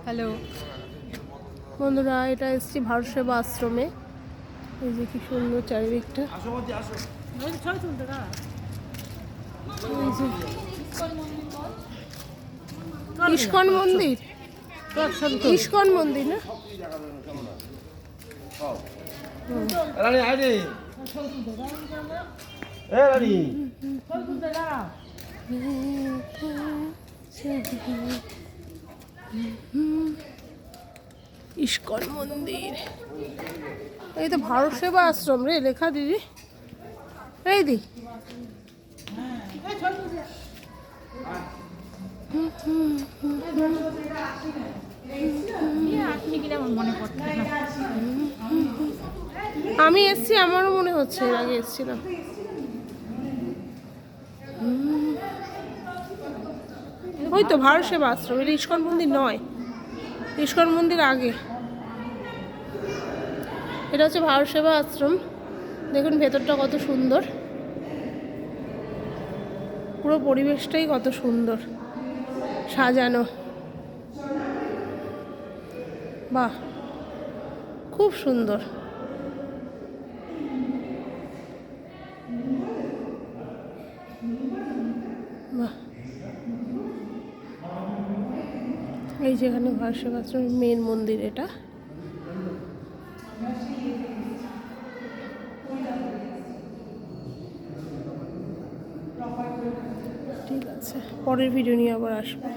Hello বন্ধুরা, এটা এসছি ভারত সেবা আশ্রমে। এই যে কি সুন্দর চারিদিকটা। ইস্কন মন্দির, ইস্কন মন্দির না? ইস্কন মন্দির, এই তো ভারত সেবা আশ্রম রে লেখা দিদি। এই দি আমি এসছি, আমারও মনে হচ্ছে এর আগে এসছিলাম। ওই তো ভারত সেবা আশ্রম, এটা ইস্কন মন্দির নয়, ইস্কন মন্দির আগে। এটা হচ্ছে ভারত সেবা আশ্রম। দেখুন ভেতরটা কত সুন্দর, পুরো পরিবেশটাই কত সুন্দর সাজানো। বাহ, খুব সুন্দর। বাহ, এই যেখানে ভারত সেবা আশ্রমের মেন মন্দির এটা। ঠিক আছে, পরের ভিডিও নিয়ে আবার আসবো।